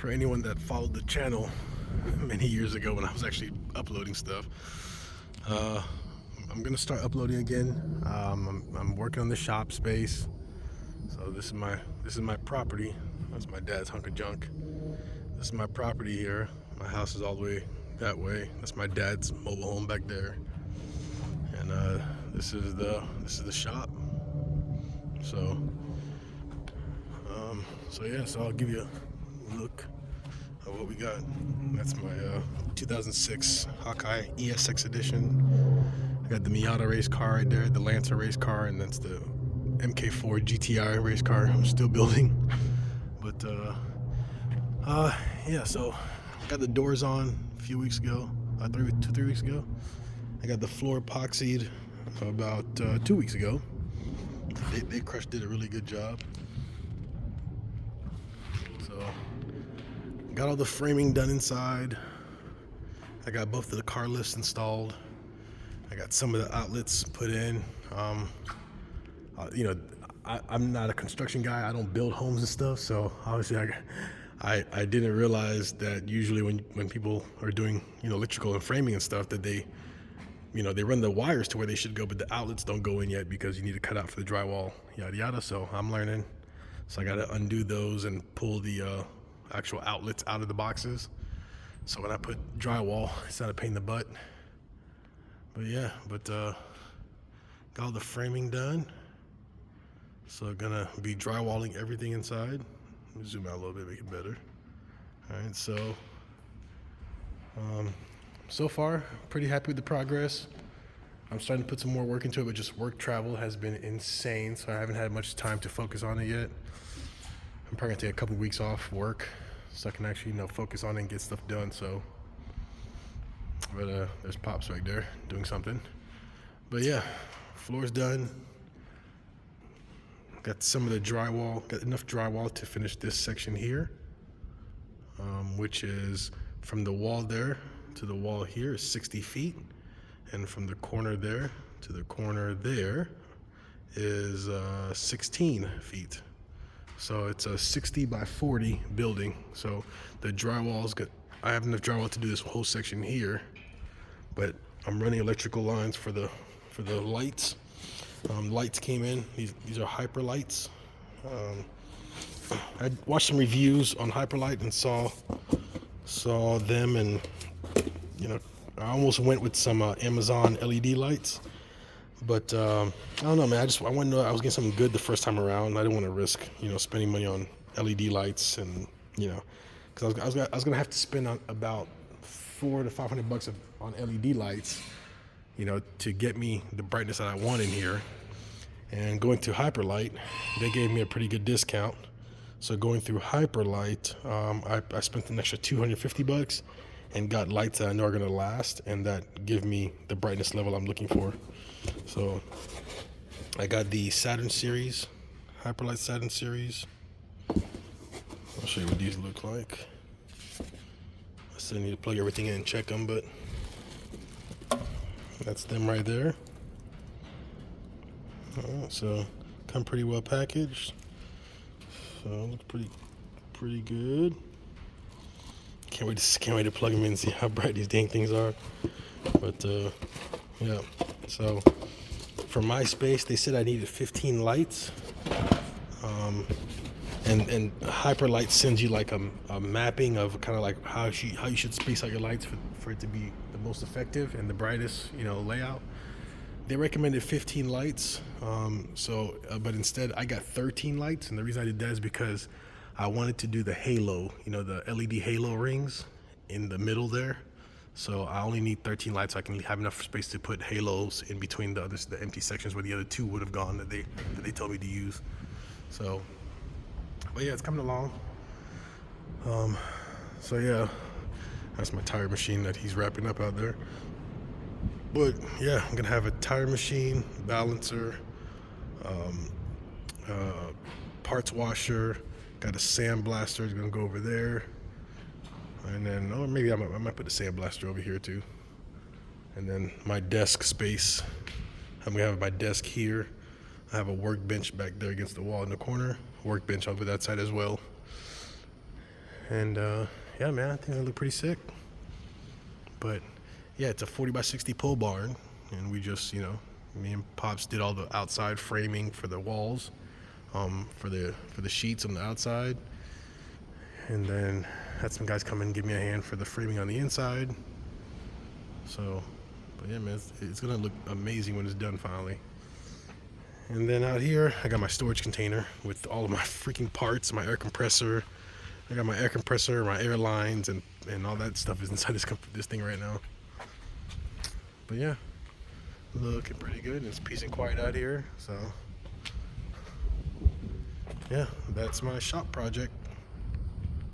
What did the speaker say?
for anyone that followed the channel many years ago when I was actually uploading stuff. Uh, I'm gonna start uploading again. I'm working on the shop space. So this is my property. That's my dad's hunk of junk. This is my property here. My house is all the way that way. That's my dad's mobile home back there. And this is the shop. So so I'll give you a look at what we got. That's my 2006 Hawkeye ESX edition. I got the Miata race car right there, the Lancer race car, and that's the MK4 GTI race car I'm still building. But yeah, so I got the doors on a few weeks ago, 3 weeks ago. I got the floor epoxied about 2 weeks ago. They did a really good job. So got all the framing done inside. I got both of the car lifts installed. I got some of the outlets put in. I'm not a construction guy. I don't build homes and stuff. So obviously, I didn't realize that usually when people are doing electrical and framing and stuff that they run the wires to where they should go, but the outlets don't go in yet because you need to cut out for the drywall, yada yada. So I'm learning. So I got to undo those and pull the actual outlets out of the boxes. So when I put drywall, it's not a pain in the butt. But yeah, got all the framing done. So gonna be drywalling everything inside. Let me zoom out a little bit, make it better. All right, so far, pretty happy with the progress. I'm starting to put some more work into it, but just work travel has been insane, so I haven't had much time to focus on it yet. I'm probably gonna take a couple weeks off work so I can actually focus on it and get stuff done. So, but there's Pops right there doing something. But yeah, floor's done. Got some of the drywall, got enough drywall to finish this section here, which is from the wall there to the wall here is 60 feet. And from the corner there to the corner there is 16 feet. So it's a 60 by 40 building. So the drywall's good. I have enough drywall to do this whole section here, but I'm running electrical lines for the lights. Lights came in. These are Hyperlights. I watched some reviews on Hyperlight and saw them, and I almost went with some Amazon LED lights, but I don't know, man. I wanted to know I was getting something good the first time around. I didn't want to risk spending money on LED lights, and because I was gonna have to spend on about $400 to $500 on LED lights, to get me the brightness that I want in here. And going through Hyperlight, they gave me a pretty good discount. So going through Hyperlight, I spent an extra $250 and got lights that I know are gonna last and that give me the brightness level I'm looking for. So I got the Saturn series, Hyperlight Saturn series. I'll show you what these look like. I still need to plug everything in and check them, but that's them right there. So come pretty well packaged. So looks pretty good. Can't wait to plug them in and see how bright these dang things are. But yeah. So for my space, they said I needed 15 lights. And Hyperlight sends you like a mapping of kind of like how you should space out your lights for it to be the most effective and the brightest layout. They recommended 15 lights, but instead I got 13 lights, and the reason I did that is because I wanted to do the halo, the LED halo rings in the middle there. So I only need 13 lights so I can have enough space to put halos in between the empty sections where the other two would have gone that they told me to use. So, but yeah, it's coming along. So yeah, that's my tire machine that he's wrapping up out there. But yeah, I'm gonna have a tire machine, balancer, parts washer, got a sandblaster, it's gonna go over there. And then, or maybe I might put the sandblaster over here too. And then my desk space, I'm gonna have my desk here. I have a workbench back there against the wall in the corner. Workbench over that side as well. And yeah, man, I think they look pretty sick. But yeah, it's a 40 by 60 pole barn, and we just, me and Pops did all the outside framing for the walls, for the sheets on the outside, and then had some guys come in and give me a hand for the framing on the inside. So, but yeah, man, it's gonna look amazing when it's done finally. And then out here, I got my storage container with all of my freaking parts, my air compressor. I got my air compressor, my air lines, and all that stuff is inside this thing right now. But yeah, looking pretty good. It's peace and quiet out here. So yeah, that's my shop project.